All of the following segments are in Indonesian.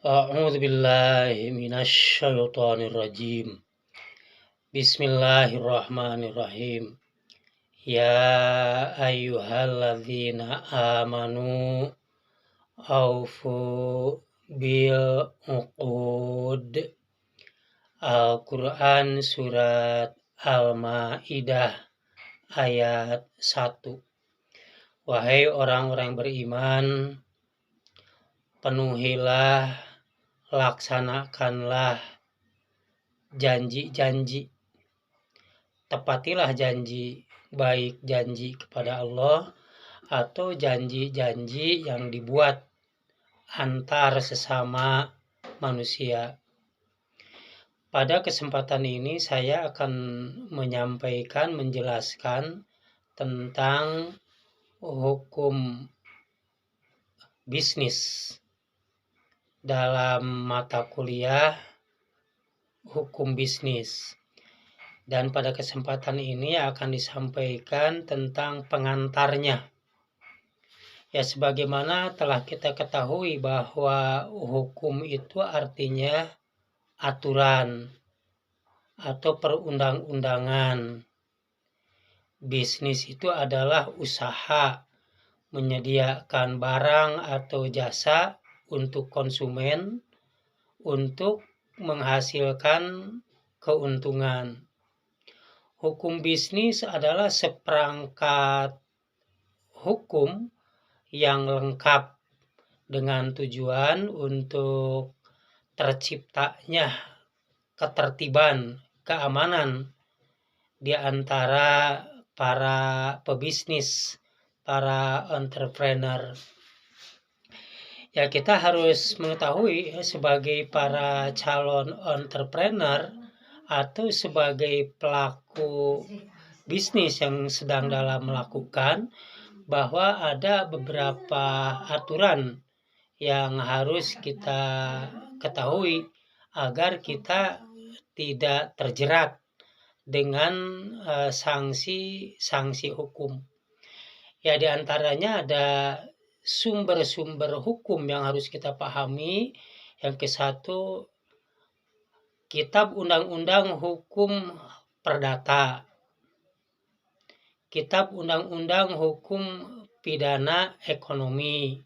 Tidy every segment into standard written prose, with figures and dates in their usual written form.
أعوذ بالله من الشيطان الرجيم. بسم الله الرحمن الرحيم. يا أيها الذين آمنوا أوفوا بالعقود. Al-Quran Surat Al-Ma'idah ayat 1. Wahai orang-orang beriman, penuhilah, laksanakanlah janji-janji, tepatilah janji, baik janji kepada Allah atau janji-janji yang dibuat antar sesama manusia. Pada kesempatan ini saya akan menjelaskan tentang hukum bisnis dalam mata kuliah hukum bisnis. Dan pada kesempatan ini akan disampaikan tentang pengantarnya. Ya, sebagaimana telah kita ketahui bahwa hukum itu artinya aturan atau perundang-undangan. Bisnis itu adalah usaha menyediakan barang atau jasa untuk konsumen untuk menghasilkan keuntungan. Hukum bisnis adalah seperangkat hukum yang lengkap dengan tujuan untuk terciptanya ketertiban, keamanan di antara para pebisnis, para entrepreneur. Ya, kita harus mengetahui sebagai para calon entrepreneur atau sebagai pelaku bisnis yang sedang dalam melakukan, bahwa ada beberapa aturan yang harus kita ketahui agar kita tidak terjerat dengan sanksi hukum. Ya, di antaranya ada sumber-sumber hukum yang harus kita pahami. Yang ke-1, Kitab Undang-Undang Hukum Perdata, Kitab Undang-Undang Hukum Pidana Ekonomi,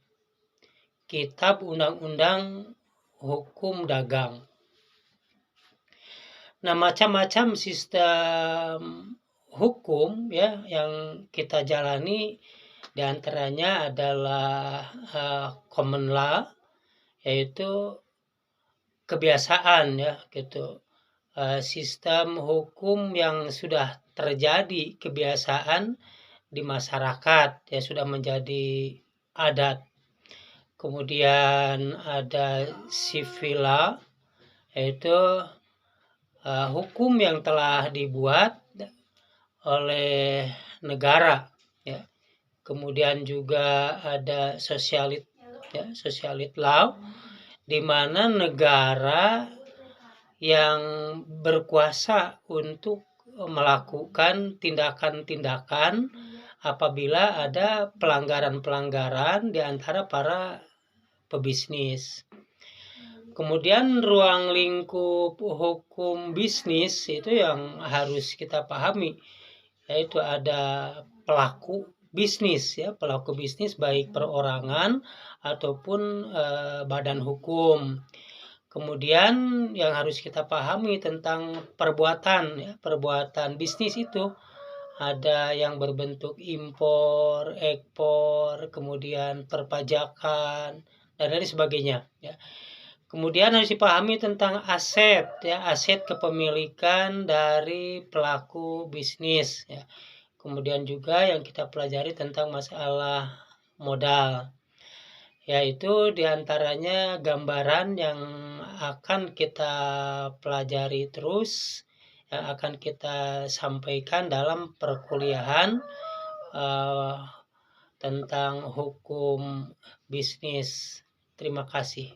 Kitab Undang-Undang Hukum Dagang. Nah, macam-macam sistem hukum ya yang kita jalani. Di antaranya adalah common law, yaitu kebiasaan ya gitu. Sistem hukum yang sudah terjadi kebiasaan di masyarakat, ya sudah menjadi adat. Kemudian ada civil law, yaitu hukum yang telah dibuat oleh negara ya. Kemudian juga ada socialist law, di mana negara yang berkuasa untuk melakukan tindakan-tindakan apabila ada pelanggaran-pelanggaran di antara para pebisnis. Kemudian ruang lingkup hukum bisnis itu yang harus kita pahami, yaitu ada pelaku bisnis ya, pelaku bisnis baik perorangan ataupun badan hukum. Kemudian yang harus kita pahami tentang perbuatan bisnis itu ada yang berbentuk impor, ekspor, kemudian perpajakan dan lain sebagainya ya. Kemudian harus dipahami tentang aset kepemilikan dari pelaku bisnis ya. Kemudian juga yang kita pelajari tentang masalah modal, yaitu diantaranya gambaran yang akan kita pelajari terus, yang akan kita sampaikan dalam perkuliahan tentang hukum bisnis. Terima kasih.